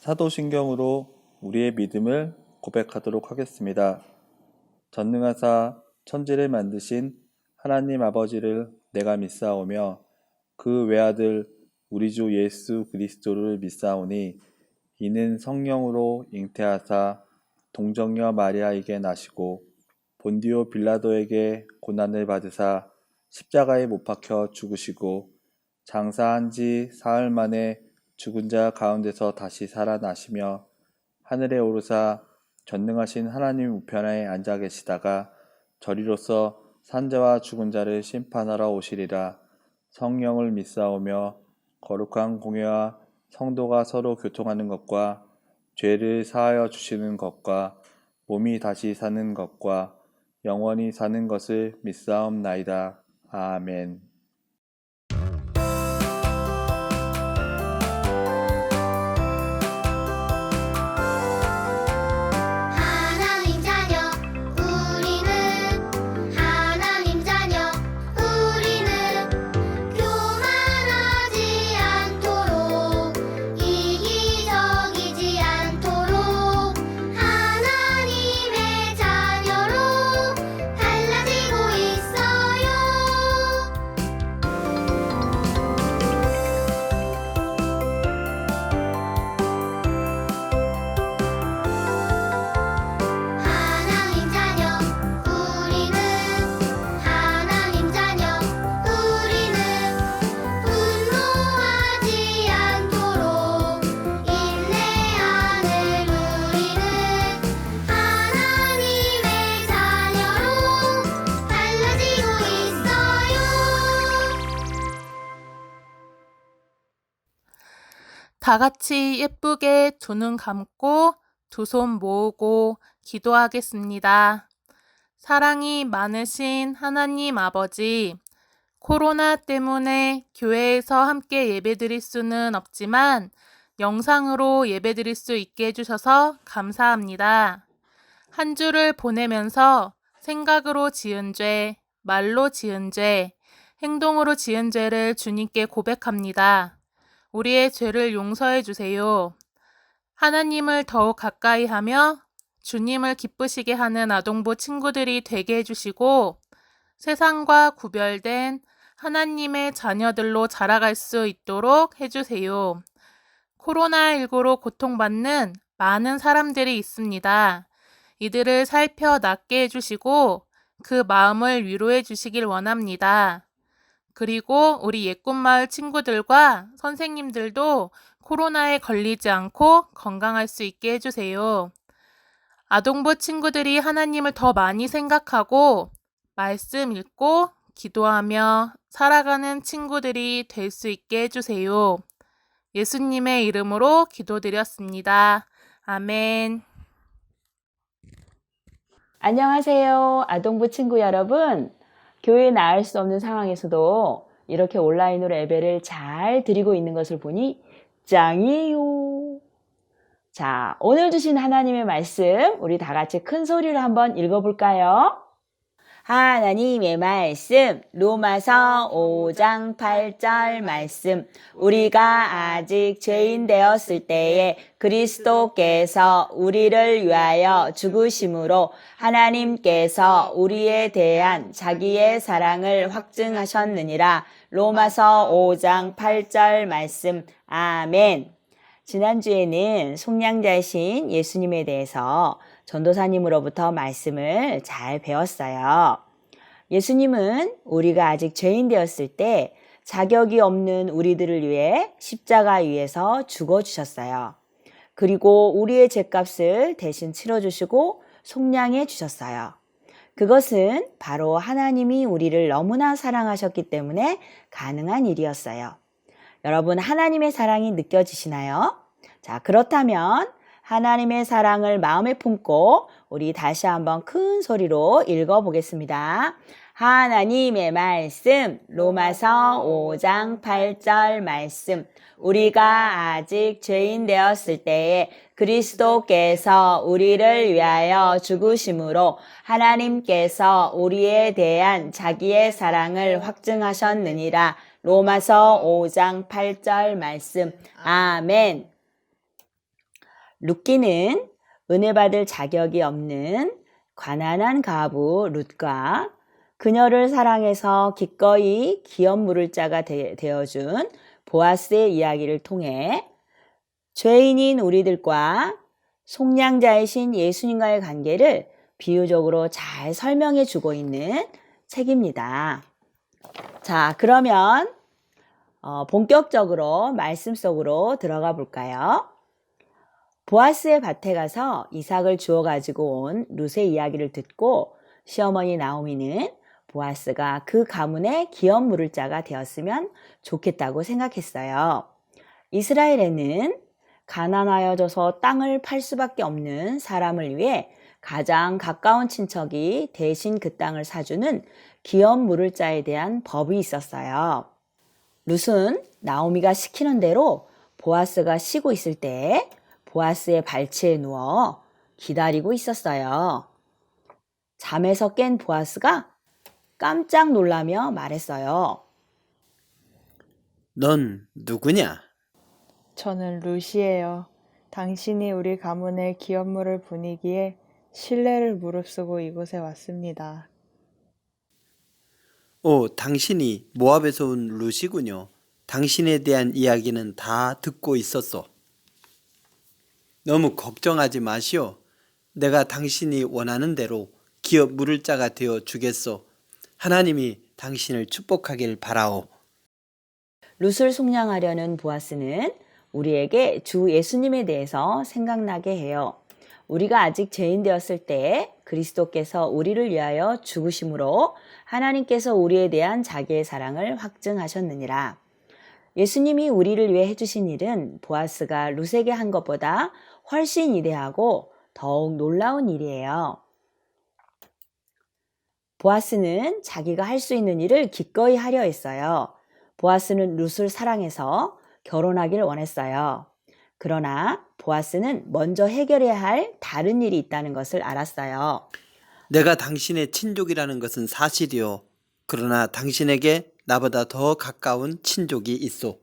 사도신경으로 우리의 믿음을 고백하도록 하겠습니다. 전능하사 천지를 만드신 하나님 아버지를 내가 믿사오며 그 외아들 우리 주 예수 그리스도를 믿사오니 이는 성령으로 잉태하사 동정녀 마리아에게 나시고 본디오 빌라도에게 고난을 받으사 십자가에 못 박혀 죽으시고 장사한 지 사흘 만에 죽은 자 가운데서 다시 살아나시며 하늘에 오르사 전능하신 하나님 우편에 앉아 계시다가 저리로서 산자와 죽은 자를 심판하러 오시리라. 성령을 믿사오며 거룩한 공회와 성도가 서로 교통하는 것과 죄를 사하여 주시는 것과 몸이 다시 사는 것과 영원히 사는 것을 믿사옵나이다. 아멘. 하나님 자녀 우리는 교만하지 않도록 이기적이지 않도록 하나님의 자녀로 달라지고 있어요. 우리는 분노하지 않도록 인내하는 우리는 하나님의 자녀로 달라지고 있어요. 다 같이 예쁘게 두 눈 감고 두 손 모으고 기도하겠습니다. 사랑이 많으신 하나님 아버지, 코로나 때문에 교회에서 함께 예배드릴 수는 없지만 영상으로 예배드릴 수 있게 해주셔서 감사합니다. 한 주를 보내면서 생각으로 지은 죄, 말로 지은 죄, 행동으로 지은 죄를 주님께 고백합니다. 우리의 죄를 용서해 주세요. 하나님을 더욱 가까이 하며 주님을 기쁘시게 하는 아동부 친구들이 되게 해주시고 세상과 구별된 하나님의 자녀들로 자라갈 수 있도록 해주세요. 코로나19로 고통받는 많은 사람들이 있습니다. 이들을 살펴 낫게 해주시고 그 마음을 위로해 주시길 원합니다. 그리고 우리 예꿈마을 친구들과 선생님들도 코로나에 걸리지 않고 건강할 수 있게 해주세요. 아동부 친구들이 하나님을 더 많이 생각하고 말씀 읽고 기도하며 살아가는 친구들이 될 수 있게 해주세요. 예수님의 이름으로 기도드렸습니다. 아멘. 안녕하세요. 아동부 친구 여러분. 교회에 나갈 수 없는 상황에서도 이렇게 온라인으로 예배를 잘 드리고 있는 것을 보니 짱이에요. 자, 오늘 주신 하나님의 말씀 우리 다 같이 큰 소리로 한번 읽어볼까요? 하나님의 말씀 로마서 5장 8절 말씀 우리가 아직 죄인 되었을 때에 그리스도께서 우리를 위하여 죽으심으로 하나님께서 우리에 대한 자기의 사랑을 확증하셨느니라. 로마서 5장 8절 말씀. 아멘. 지난주에는 속량자이신 예수님에 대해서 전도사님으로부터 말씀을 잘 배웠어요. 예수님은 우리가 아직 죄인 되었을 때 자격이 없는 우리들을 위해 십자가 위에서 죽어주셨어요. 그리고 우리의 죄값을 대신 치러주시고 속량해 주셨어요. 그것은 바로 하나님이 우리를 너무나 사랑하셨기 때문에 가능한 일이었어요. 여러분, 하나님의 사랑이 느껴지시나요? 자, 그렇다면 하나님의 사랑을 마음에 품고 우리 다시 한번 큰 소리로 읽어보겠습니다. 하나님의 말씀 로마서 5장 8절 말씀 우리가 아직 죄인 되었을 때에 그리스도께서 우리를 위하여 죽으심으로 하나님께서 우리에 대한 자기의 사랑을 확증하셨느니라. 로마서 5장 8절 말씀. 아멘. 룻기는 은혜 받을 자격이 없는 가난한 과부 룻과 그녀를 사랑해서 기꺼이 기업 물을 자가 되어준 보아스의 이야기를 통해 죄인인 우리들과 속량자이신 예수님과의 관계를 비유적으로 잘 설명해 주고 있는 책입니다. 자, 그러면 본격적으로 말씀 속으로 들어가 볼까요? 보아스의 밭에 가서 이삭을 주워 가지고 온 룻의 이야기를 듣고 시어머니 나오미는 보아스가 그 가문의 기업 물을 자가 되었으면 좋겠다고 생각했어요. 이스라엘에는 가난하여져서 땅을 팔 수밖에 없는 사람을 위해 가장 가까운 친척이 대신 그 땅을 사주는 기업 물을 자에 대한 법이 있었어요. 룻은 나오미가 시키는 대로 보아스가 쉬고 있을 때 보아스의 발치에 누워 기다리고 있었어요. 잠에서 깬 보아스가 깜짝 놀라며 말했어요. 넌 누구냐? 저는 루시예요. 당신이 우리 가문의 기업물을 보내기에 신뢰를 무릅쓰고 이곳에 왔습니다. 오, 당신이 모압에서 온 루시군요. 당신에 대한 이야기는 다 듣고 있었소. 너무 걱정하지 마시오. 내가 당신이 원하는 대로 기업 물을 자가 되어 주겠소. 하나님이 당신을 축복하길 바라오. 룻을 속량하려는 보아스는 우리에게 주 예수님에 대해서 생각나게 해요. 우리가 아직 죄인 되었을 때 그리스도께서 우리를 위하여 죽으심으로 하나님께서 우리에 대한 자기의 사랑을 확증하셨느니라. 예수님이 우리를 위해 해주신 일은 보아스가 룻에게 한 것보다 훨씬 위대하고 더욱 놀라운 일이에요. 보아스는 자기가 할 수 있는 일을 기꺼이 하려 했어요. 보아스는 룻을 사랑해서 결혼하길 원했어요. 그러나 보아스는 먼저 해결해야 할 다른 일이 있다는 것을 알았어요. 내가 당신의 친족이라는 것은 사실이요. 그러나 당신에게 나보다 더 가까운 친족이 있소.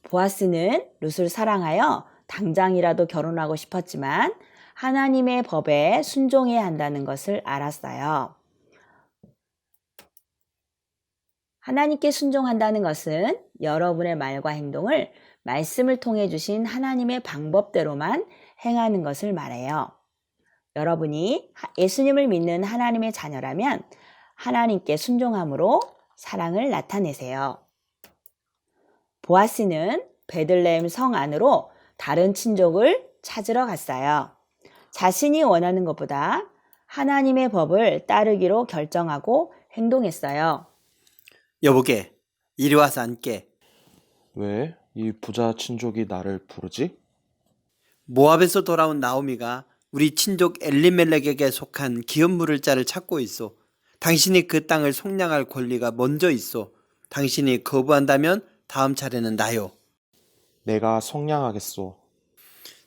보아스는 룻을 사랑하여 당장이라도 결혼하고 싶었지만 하나님의 법에 순종해야 한다는 것을 알았어요. 하나님께 순종한다는 것은 여러분의 말과 행동을 말씀을 통해 주신 하나님의 방법대로만 행하는 것을 말해요. 여러분이 예수님을 믿는 하나님의 자녀라면 하나님께 순종함으로 사랑을 나타내세요. 보아스는 베들레헴 성 안으로 다른 친족을 찾으러 갔어요. 자신이 원하는 것보다 하나님의 법을 따르기로 결정하고 행동했어요. 여보게, 이리 와서 앉게. 왜? 이 부자 친족이 나를 부르지? 모압에서 돌아온 나오미가 우리 친족 엘리멜렉에게 속한 기업 물을 자를 찾고 있소. 당신이 그 땅을 속량할 권리가 먼저 있소. 당신이 거부한다면 다음 차례는 나요. 내가 속량하겠소.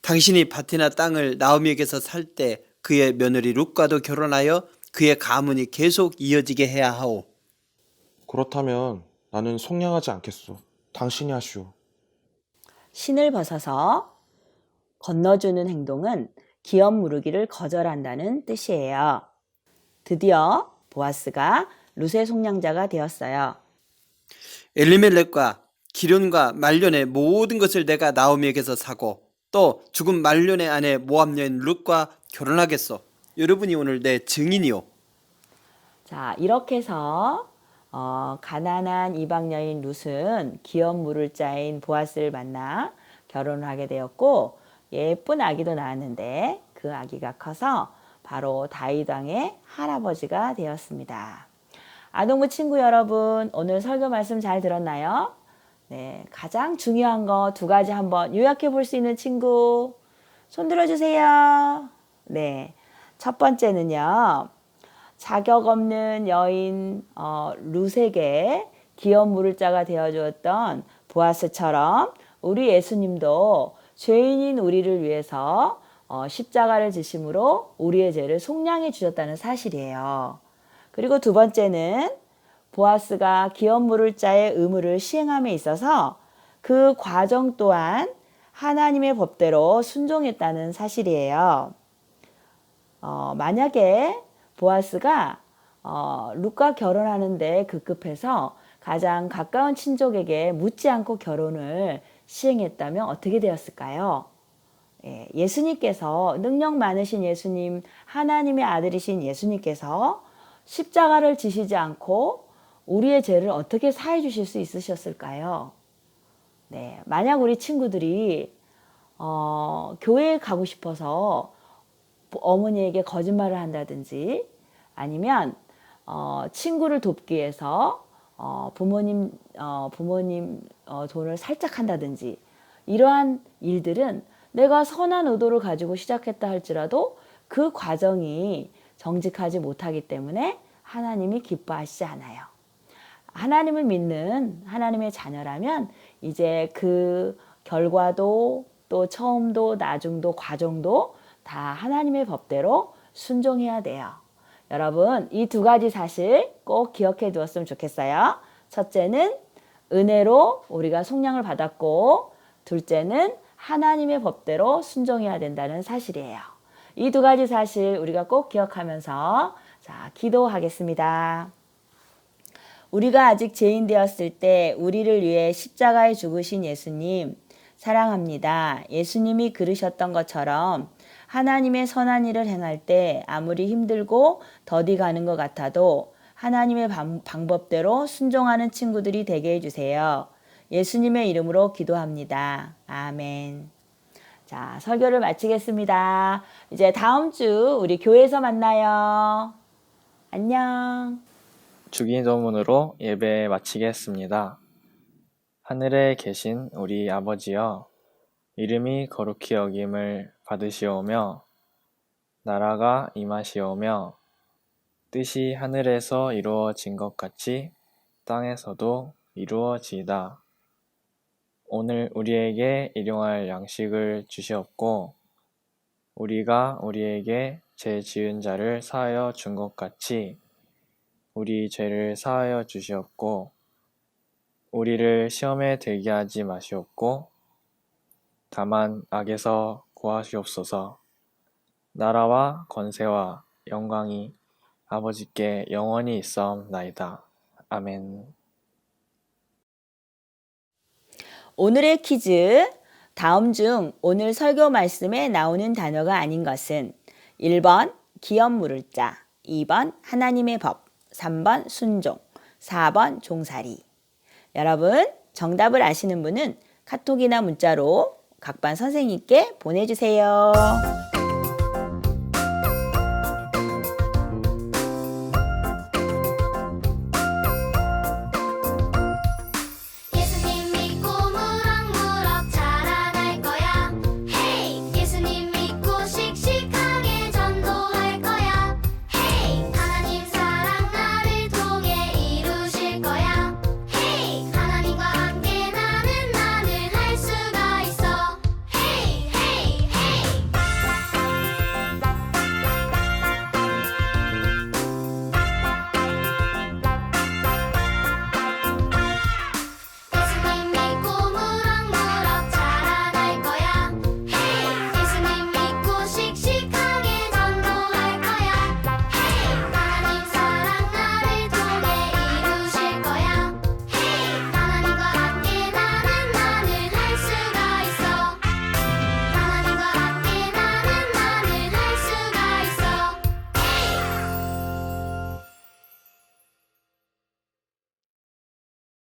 당신이 밭이나 땅을 나오미에게서 살 때 그의 며느리 룻과도 결혼하여 그의 가문이 계속 이어지게 해야 하오. 그렇다면 나는 속량하지 않겠소. 당신이 하시오. 신을 벗어서 건너주는 행동은 기업 무르기를 거절한다는 뜻이에요. 드디어 보아스가 룻의 속량자가 되었어요. 엘리멜렉과 기련과 말년의 모든 것을 내가 나오미에게서 사고 또 죽은 말년의 아내 모압 여인 룻과 결혼하겠소. 여러분이 오늘 내 증인이요. 자, 이렇게 해서 가난한 이방 여인 룻은 기업 물을 자인 보아스를 만나 결혼을 하게 되었고 예쁜 아기도 낳았는데 그 아기가 커서 바로 다윗 왕의 할아버지가 되었습니다. 아동부 친구 여러분, 오늘 설교 말씀 잘 들었나요? 네, 가장 중요한 거 두 가지 한번 요약해 볼 수 있는 친구 손 들어주세요. 네, 첫 번째는요. 자격 없는 여인 룻에게 기업 물을 자가 되어주었던 보아스처럼 우리 예수님도 죄인인 우리를 위해서 십자가를 지심으로 우리의 죄를 속량해 주셨다는 사실이에요. 그리고 두 번째는 보아스가 기업 물을 자의 의무를 시행함에 있어서 그 과정 또한 하나님의 법대로 순종했다는 사실이에요. 만약에 보아스가 룻과 결혼하는데 급급해서 가장 가까운 친족에게 묻지 않고 결혼을 시행했다면 어떻게 되었을까요? 예수님께서, 능력 많으신 예수님, 하나님의 아들이신 예수님께서 십자가를 지시지 않고 우리의 죄를 어떻게 사해 주실 수 있으셨을까요? 네, 만약 우리 친구들이 교회에 가고 싶어서 어머니에게 거짓말을 한다든지, 아니면 친구를 돕기 위해서 부모님 돈을 살짝 한다든지, 이러한 일들은 내가 선한 의도를 가지고 시작했다 할지라도 그 과정이 정직하지 못하기 때문에 하나님이 기뻐하시지 않아요. 하나님을 믿는 하나님의 자녀라면 이제 그 결과도 또 처음도 나중도 과정도 다 하나님의 법대로 순종해야 돼요. 여러분, 이 두 가지 사실 꼭 기억해 두었으면 좋겠어요. 첫째는 은혜로 우리가 속량을 받았고, 둘째는 하나님의 법대로 순종해야 된다는 사실이에요. 이 두 가지 사실 우리가 꼭 기억하면서 자, 기도하겠습니다. 우리가 아직 죄인 되었을 때 우리를 위해 십자가에 죽으신 예수님 사랑합니다. 예수님이 그러셨던 것처럼 하나님의 선한 일을 행할 때 아무리 힘들고 더디 가는 것 같아도 하나님의 방법대로 순종하는 친구들이 되게 해주세요. 예수님의 이름으로 기도합니다. 아멘. 자, 설교를 마치겠습니다. 이제 다음 주 우리 교회에서 만나요. 안녕. 주기도문으로 예배 마치겠습니다. 하늘에 계신 우리 아버지여, 이름이 거룩히 여김을 받으시오며 나라가 임하시오며 뜻이 하늘에서 이루어진 것 같이 땅에서도 이루어지이다. 오늘 우리에게 일용할 양식을 주시옵고 우리가 우리에게 죄 지은 자를 사하여 준 것 같이 우리 죄를 사하여 주시옵고 우리를 시험에 들게 하지 마시옵고 다만 악에서 구하시옵소서. 나라와 권세와 영광이 아버지께 영원히 있사옵나이다. 아멘. 오늘의 퀴즈. 다음 중 오늘 설교 말씀에 나오는 단어가 아닌 것은 1번 기업 물을 자, 2번 하나님의 법, 3번 순종, 4번 종살이. 여러분, 정답을 아시는 분은 카톡이나 문자로 각반 선생님께 보내주세요.